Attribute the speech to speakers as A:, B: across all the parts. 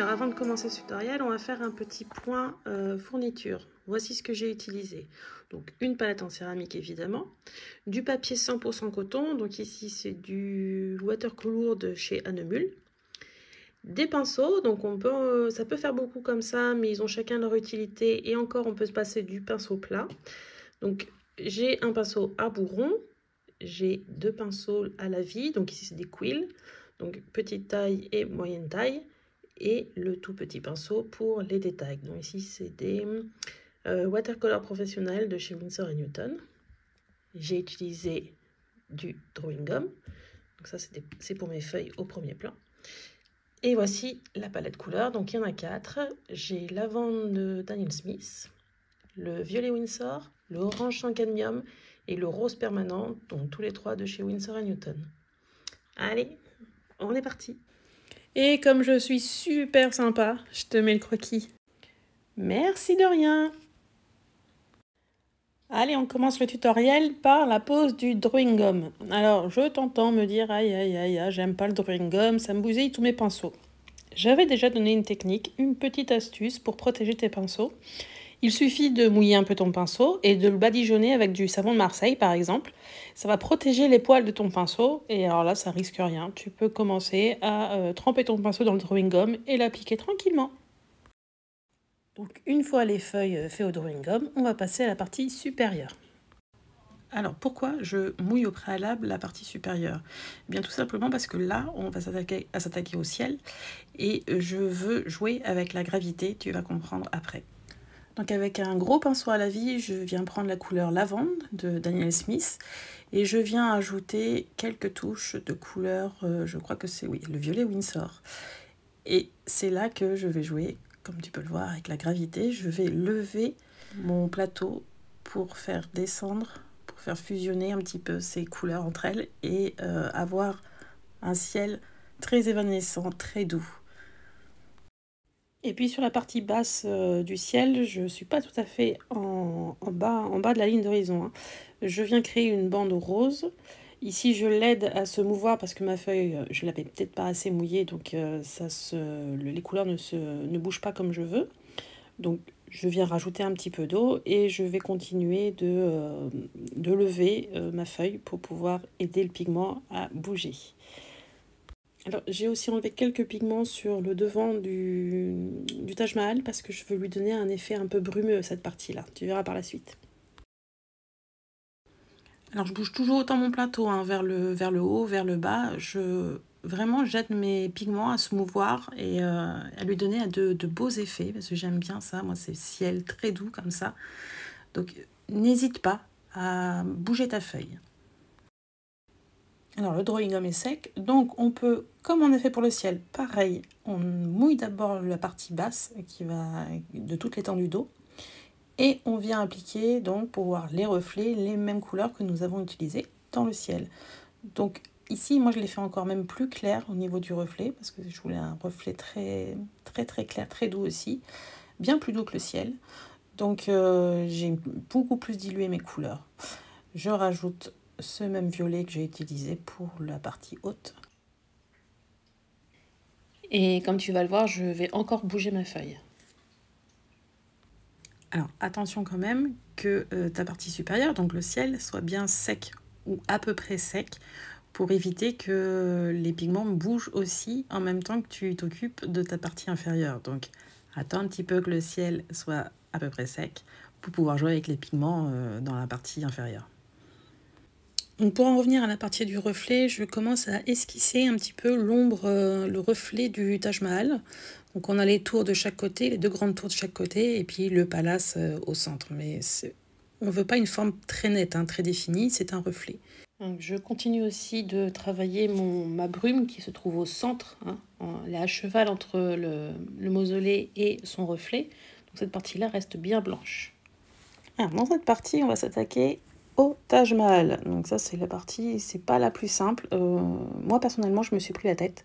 A: Alors avant de commencer ce tutoriel, on va faire un petit point fourniture. Voici ce que j'ai utilisé. Donc une palette en céramique évidemment, du papier 100% coton, donc ici c'est du watercolor de chez Annemul, des pinceaux, donc ça peut faire beaucoup comme ça, mais ils ont chacun leur utilité et encore on peut se passer du pinceau plat. Donc j'ai un pinceau à bourron, j'ai deux pinceaux à la vie, donc ici c'est des quills, donc petite taille et moyenne taille, et le tout petit pinceau pour les détails. Donc ici c'est des watercolor professionnels de chez Winsor & Newton. J'ai utilisé du drawing gum, donc ça c'est pour mes feuilles au premier plan. Et voici la palette couleurs, donc il y en a 4. J'ai lavande de Daniel Smith, le violet Winsor, le orange sans cadmium et le rose permanent, donc tous les 3 de chez Winsor & Newton. Allez, on est parti. Et comme je suis super sympa, je te mets le croquis. Merci de rien. Allez, on commence le tutoriel par la pose du drawing gum. Alors, je t'entends me dire, aïe, aïe, aïe, j'aime pas le drawing gum, ça me bousille tous mes pinceaux. J'avais déjà donné une technique, une petite astuce pour protéger tes pinceaux. Il suffit de mouiller un peu ton pinceau et de le badigeonner avec du savon de Marseille, par exemple. Ça va protéger les poils de ton pinceau et alors là, ça risque rien. Tu peux commencer à tremper ton pinceau dans le drawing gum et l'appliquer tranquillement. Donc une fois les feuilles faites au drawing gum, on va passer à la partie supérieure. Alors pourquoi je mouille au préalable la partie supérieure? Eh bien tout simplement parce que là, on va s'attaquer au ciel et je veux jouer avec la gravité, tu vas comprendre après. Donc avec un gros pinceau à la vie, je viens prendre la couleur lavande de Daniel Smith et je viens ajouter quelques touches de couleur, je crois que c'est le violet Winsor. Et c'est là que je vais jouer, comme tu peux le voir avec la gravité, je vais lever mon plateau pour faire descendre, pour faire fusionner un petit peu ces couleurs entre elles et avoir un ciel très évanescent, très doux. Et puis sur la partie basse du ciel, je ne suis pas tout à fait en bas de la ligne d'horizon, hein. Je viens créer une bande rose. Ici, je l'aide à se mouvoir parce que ma feuille, je l'avais peut-être pas assez mouillée, donc les couleurs ne bougent pas comme je veux. Donc, je viens rajouter un petit peu d'eau et je vais continuer de lever ma feuille pour pouvoir aider le pigment à bouger. Alors, j'ai aussi enlevé quelques pigments sur le devant du Taj Mahal parce que je veux lui donner un effet un peu brumeux, cette partie-là. Tu verras par la suite. Alors, je bouge toujours autant mon plateau, hein, vers le haut, vers le bas. Vraiment, j'aide mes pigments à se mouvoir et à lui donner de beaux effets parce que j'aime bien ça. Moi, c'est ciel très doux comme ça. Donc, n'hésite pas à bouger ta feuille. Alors le drawing gum est sec, donc on peut, comme on a fait pour le ciel, pareil, on mouille d'abord la partie basse qui va de toute l'étendue d'eau et on vient appliquer donc pour voir les reflets, les mêmes couleurs que nous avons utilisées dans le ciel. Donc ici, moi je l'ai fait encore même plus clair au niveau du reflet parce que je voulais un reflet très clair, très doux aussi, bien plus doux que le ciel. Donc j'ai beaucoup plus dilué mes couleurs. Je rajoute ce même violet que j'ai utilisé pour la partie haute. Et comme tu vas le voir, je vais encore bouger ma feuille. Alors attention quand même que ta partie supérieure, donc le ciel, soit bien sec ou à peu près sec pour éviter que les pigments bougent aussi en même temps que tu t'occupes de ta partie inférieure. Donc attends un petit peu que le ciel soit à peu près sec pour pouvoir jouer avec les pigments dans la partie inférieure. Donc pour en revenir à la partie du reflet, je commence à esquisser un petit peu l'ombre, le reflet du Taj Mahal. Donc on a les tours de chaque côté, les deux grandes tours de chaque côté, et puis le palace au centre. Mais on ne veut pas une forme très nette, hein, très définie, c'est un reflet. Donc je continue aussi de travailler ma brume qui se trouve au centre, hein, elle est à cheval entre le mausolée et son reflet. Donc cette partie-là reste bien blanche. Alors, dans cette partie, on va s'attaquer au Taj Mahal. Donc ça, c'est la partie, c'est pas la plus simple. Moi, personnellement, je me suis pris la tête.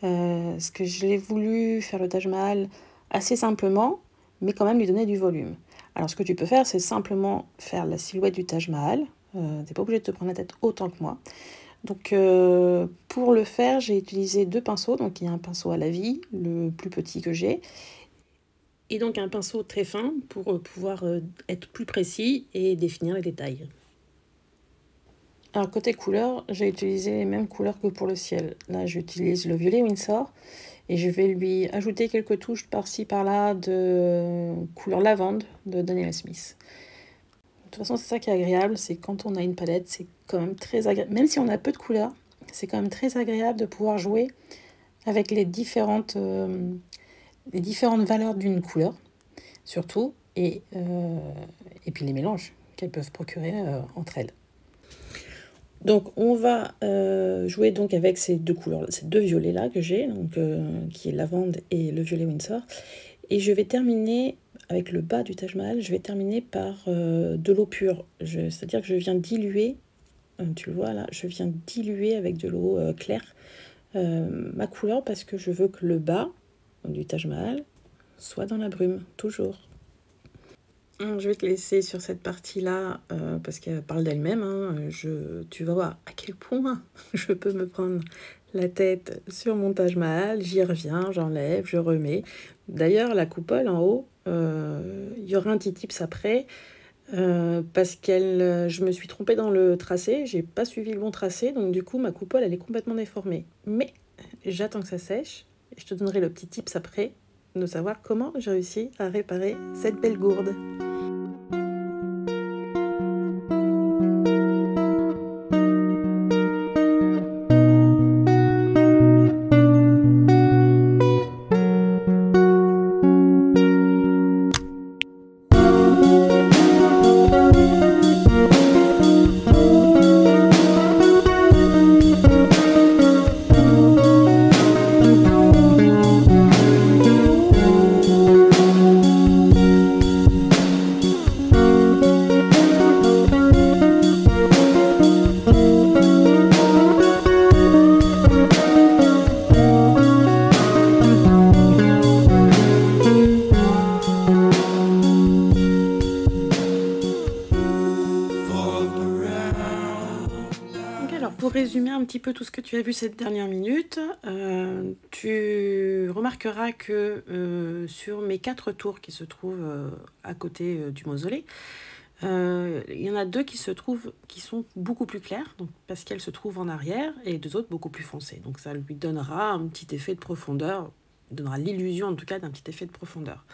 A: Parce que je l'ai voulu faire le Taj Mahal assez simplement, mais quand même lui donner du volume. Alors, ce que tu peux faire, c'est simplement faire la silhouette du Taj Mahal. T'es pas obligé de te prendre la tête autant que moi. Donc pour le faire, j'ai utilisé deux pinceaux. Donc il y a un pinceau à la vie, le plus petit que j'ai, et donc un pinceau très fin pour pouvoir être plus précis et définir les détails. Alors côté couleur, j'ai utilisé les mêmes couleurs que pour le ciel. Là j'utilise le violet Winsor et je vais lui ajouter quelques touches par-ci par-là de couleur lavande de Daniel Smith. De toute façon c'est ça qui est agréable, c'est quand on a une palette, c'est quand même très agréable. Même si on a peu de couleurs, c'est quand même très agréable de pouvoir jouer avec les différentes valeurs d'une couleur, surtout, et puis les mélanges qu'elles peuvent procurer entre elles. Donc on va jouer donc avec ces deux couleurs, ces deux violets là que j'ai, donc qui est lavande et le violet Winsor. Et je vais terminer avec le bas du Taj Mahal, je vais terminer par de l'eau pure. C'est-à-dire que je viens diluer, tu le vois là, je viens diluer avec de l'eau claire ma couleur parce que je veux que le bas du Taj Mahal soit dans la brume, toujours. Je vais te laisser sur cette partie-là parce qu'elle parle d'elle-même. Hein. Tu vas voir à quel point je peux me prendre la tête sur mon Taj Mahal. J'y reviens, j'enlève, je remets. D'ailleurs, la coupole en haut, il y aura un petit tips après parce que je me suis trompée dans le tracé. J'ai pas suivi le bon tracé, donc du coup, ma coupole, elle est complètement déformée. Mais j'attends que ça sèche et je te donnerai le petit tips après de savoir comment j'ai réussi à réparer cette belle gourde. Pour résumer un petit peu tout ce que tu as vu cette dernière minute, tu remarqueras que sur mes 4 tours qui se trouvent à côté du mausolée, il y en a 2 qui sont beaucoup plus claires, donc, parce qu'elles se trouvent en arrière, et 2 autres beaucoup plus foncées. Donc ça lui donnera un petit effet de profondeur, donnera l'illusion en tout cas d'un petit effet de profondeur.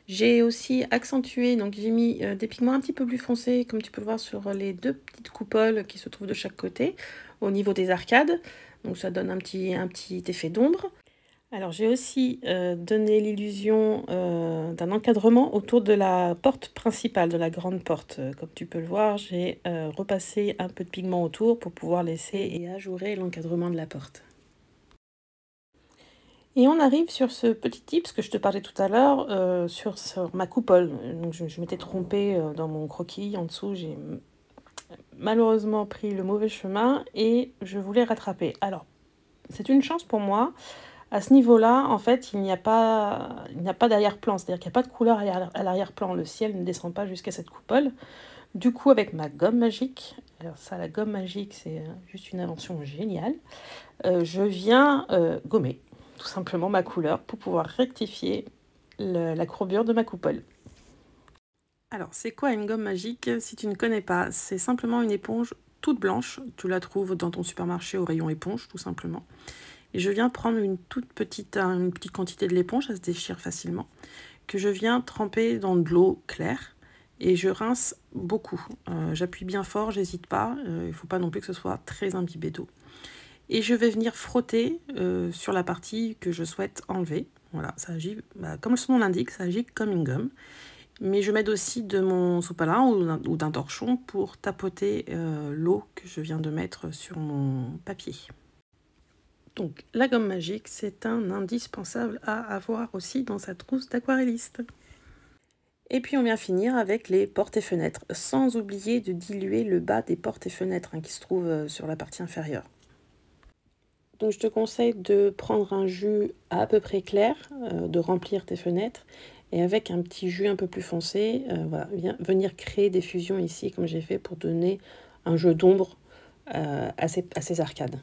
A: J'ai aussi accentué, donc j'ai mis des pigments un petit peu plus foncés, comme tu peux le voir sur les 2 petites coupoles qui se trouvent de chaque côté, au niveau des arcades. Donc ça donne un petit effet d'ombre. Alors j'ai aussi donné l'illusion d'un encadrement autour de la porte principale, de la grande porte. Comme tu peux le voir, j'ai repassé un peu de pigment autour pour pouvoir laisser et ajourer l'encadrement de la porte. Et on arrive sur ce petit tips que je te parlais tout à l'heure sur ma coupole. Donc je m'étais trompée dans mon croquis en dessous, j'ai malheureusement pris le mauvais chemin et je voulais rattraper. Alors, c'est une chance pour moi. À ce niveau-là, en fait, il n'y a pas d'arrière-plan, c'est-à-dire qu'il n'y a pas de couleur à l'arrière-plan. Le ciel ne descend pas jusqu'à cette coupole. Du coup, avec ma gomme magique, alors ça, la gomme magique, c'est juste une invention géniale, je viens gommer tout simplement ma couleur pour pouvoir rectifier la courbure de ma coupole. Alors, c'est quoi une gomme magique? Si tu ne connais pas, c'est simplement une éponge toute blanche. Tu la trouves dans ton supermarché au rayon éponge, tout simplement. Et je viens prendre une petite quantité de l'éponge, ça se déchire facilement, que je viens tremper dans de l'eau claire et je rince beaucoup. J'appuie bien fort, j'hésite pas, il ne faut pas non plus que ce soit très imbibé d'eau. Et je vais venir frotter sur la partie que je souhaite enlever. Voilà, ça agit, comme son nom l'indique, ça agit comme une gomme. Mais je m'aide aussi de mon sopalin ou d'un torchon pour tapoter l'eau que je viens de mettre sur mon papier. Donc la gomme magique, c'est un indispensable à avoir aussi dans sa trousse d'aquarelliste. Et puis on vient finir avec les portes et fenêtres, sans oublier de diluer le bas des portes et fenêtres qui se trouvent sur la partie inférieure. Donc je te conseille de prendre un jus à peu près clair, de remplir tes fenêtres, et avec un petit jus un peu plus foncé, voilà, venir créer des fusions ici, comme j'ai fait, pour donner un jeu d'ombre à ces arcades.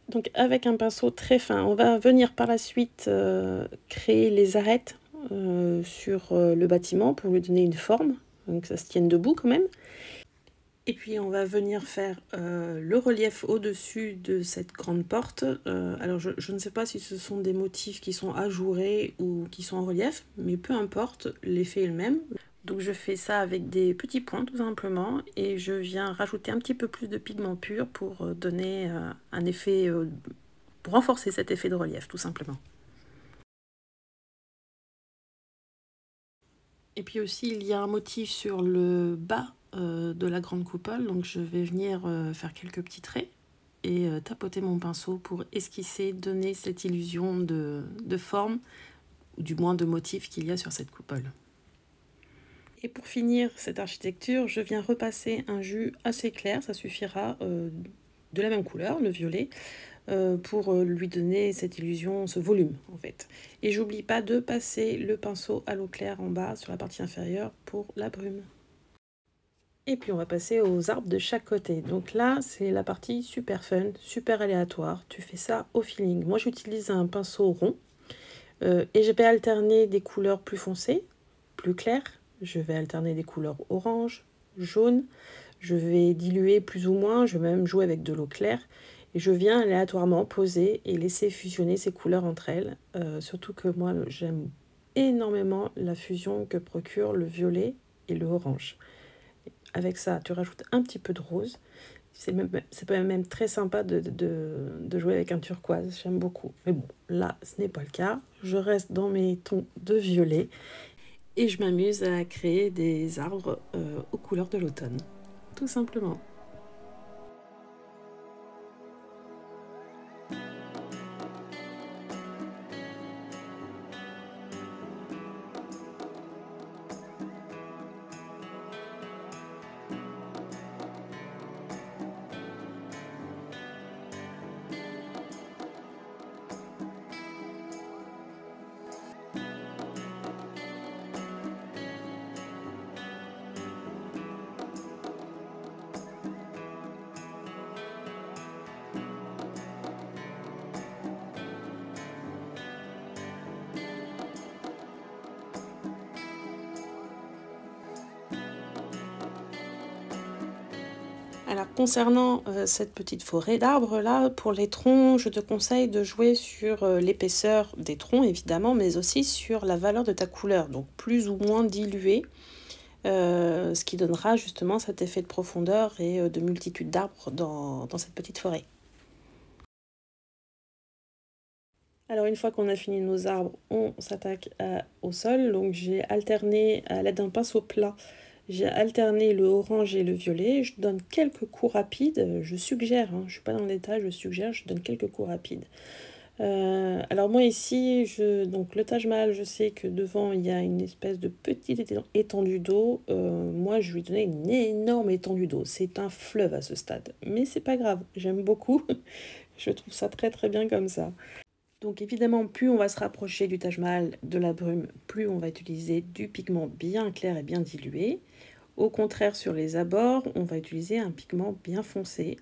A: Donc avec un pinceau très fin, on va venir par la suite créer les arêtes sur le bâtiment pour lui donner une forme, donc que ça se tienne debout quand même. Et puis on va venir faire le relief au-dessus de cette grande porte. Alors je ne sais pas si ce sont des motifs qui sont ajourés ou qui sont en relief, mais peu importe, l'effet est le même. Donc je fais ça avec des petits points tout simplement et je viens rajouter un petit peu plus de pigment pur pour donner un effet, pour renforcer cet effet de relief tout simplement. Et puis aussi il y a un motif sur le bas de la grande coupole, donc je vais venir faire quelques petits traits et tapoter mon pinceau pour esquisser, donner cette illusion de forme, ou du moins de motif qu'il y a sur cette coupole. Et pour finir cette architecture, je viens repasser un jus assez clair, ça suffira, de la même couleur, le violet, pour lui donner cette illusion, ce volume en fait. Et j'oublie pas de passer le pinceau à l'eau claire en bas sur la partie inférieure pour la brume. Et puis on va passer aux arbres de chaque côté. Donc là, c'est la partie super fun, super aléatoire. Tu fais ça au feeling. Moi, j'utilise un pinceau rond et je vais alterner des couleurs plus foncées, plus claires. Je vais alterner des couleurs orange, jaune. Je vais diluer plus ou moins. Je vais même jouer avec de l'eau claire. Et je viens aléatoirement poser et laisser fusionner ces couleurs entre elles. Surtout que moi, j'aime énormément la fusion que procure le violet et le orange. Avec ça, tu rajoutes un petit peu de rose. C'est même très sympa de jouer avec un turquoise. J'aime beaucoup. Mais bon, là, ce n'est pas le cas. Je reste dans mes tons de violet. Et je m'amuse à créer des arbres aux couleurs de l'automne. Tout simplement. Alors concernant cette petite forêt d'arbres là, pour les troncs, je te conseille de jouer sur l'épaisseur des troncs évidemment, mais aussi sur la valeur de ta couleur, donc plus ou moins diluée, ce qui donnera justement cet effet de profondeur et de multitude d'arbres dans cette petite forêt. Alors une fois qu'on a fini nos arbres, on s'attaque au sol, donc j'ai alterné à l'aide d'un pinceau plat. J'ai alterné le orange et le violet, je donne quelques coups rapides, je suggère, hein, je ne suis pas dans le détail, je suggère, je donne quelques coups rapides. Alors moi ici, donc le Taj Mahal, je sais que devant il y a une espèce de petite étendue d'eau, moi je lui ai donné une énorme étendue d'eau, c'est un fleuve à ce stade, mais c'est pas grave, j'aime beaucoup, je trouve ça très très bien comme ça. Donc évidemment, plus on va se rapprocher du Taj Mahal, de la brume, plus on va utiliser du pigment bien clair et bien dilué. Au contraire, sur les abords, on va utiliser un pigment bien foncé.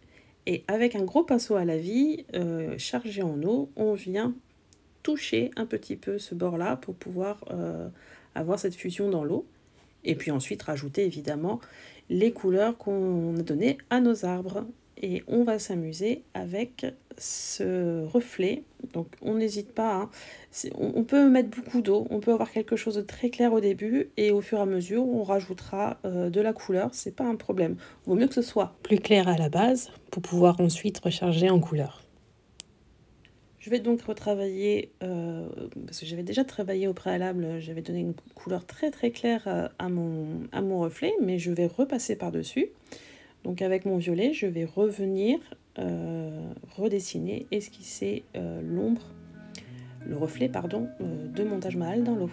A: Et avec un gros pinceau à la vie, chargé en eau, on vient toucher un petit peu ce bord-là pour pouvoir avoir cette fusion dans l'eau. Et puis ensuite, rajouter évidemment les couleurs qu'on a données à nos arbres. Et on va s'amuser avec ce reflet. Donc on n'hésite pas, hein. On peut mettre beaucoup d'eau, on peut avoir quelque chose de très clair au début et au fur et à mesure on rajoutera de la couleur, c'est pas un problème. Il vaut mieux que ce soit plus clair à la base pour pouvoir ensuite recharger en couleur. Je vais donc retravailler, parce que j'avais déjà travaillé au préalable, j'avais donné une couleur très très claire à mon reflet, mais je vais repasser par-dessus. Donc avec mon violet, je vais revenir redessiner, esquisser l'ombre, le reflet, pardon, de mon Taj Mahal dans l'eau.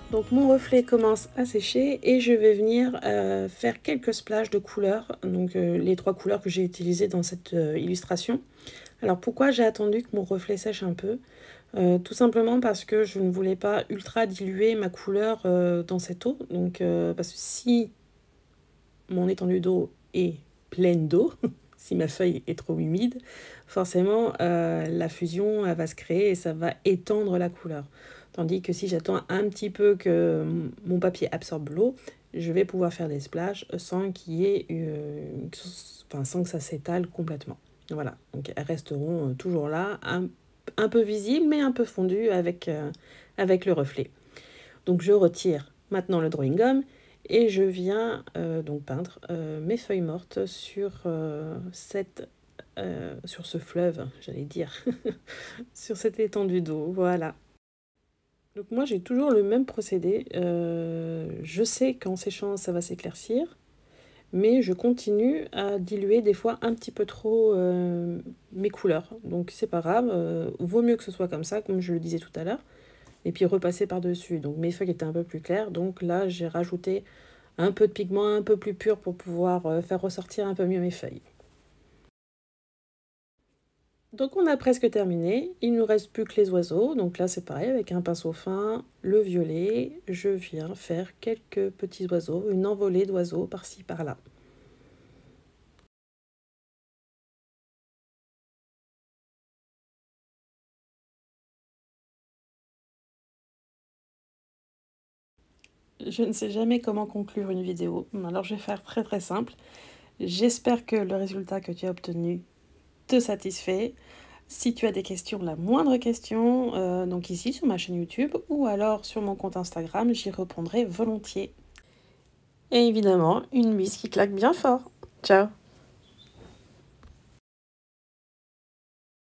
A: Donc mon reflet commence à sécher et je vais venir faire quelques splashes de couleurs, donc les 3 couleurs que j'ai utilisées dans cette illustration. Alors pourquoi j'ai attendu que mon reflet sèche un peu? Tout simplement parce que je ne voulais pas ultra diluer ma couleur dans cette eau. Donc parce que si mon étendue d'eau est pleine d'eau, si ma feuille est trop humide, forcément la fusion elle va se créer et ça va étendre la couleur. Tandis que si j'attends un petit peu que mon papier absorbe l'eau, je vais pouvoir faire des splashes sans qu'il y ait, sans que ça s'étale complètement. Voilà, donc elles resteront toujours là, un peu visibles, mais un peu fondues avec le reflet. Donc je retire maintenant le drawing gum et je viens donc peindre mes feuilles mortes sur, sur ce fleuve, j'allais dire, sur cette étendue d'eau, voilà. Donc moi j'ai toujours le même procédé, je sais qu'en séchant ça va s'éclaircir, mais je continue à diluer des fois un petit peu trop mes couleurs. Donc c'est pas grave, vaut mieux que ce soit comme ça, comme je le disais tout à l'heure, et puis repasser par-dessus. Donc mes feuilles étaient un peu plus claires, donc là j'ai rajouté un peu de pigment un peu plus pur pour pouvoir faire ressortir un peu mieux mes feuilles. Donc on a presque terminé, il ne nous reste plus que les oiseaux, donc là c'est pareil, avec un pinceau fin, le violet, je viens faire quelques petits oiseaux, une envolée d'oiseaux par-ci par-là. Je ne sais jamais comment conclure une vidéo, alors je vais faire très très simple. J'espère que le résultat que tu as obtenu te satisfait. Si tu as des questions, la moindre question, donc ici sur ma chaîne YouTube ou alors sur mon compte Instagram, j'y répondrai volontiers. Et évidemment, une bise qui claque bien fort. Ciao!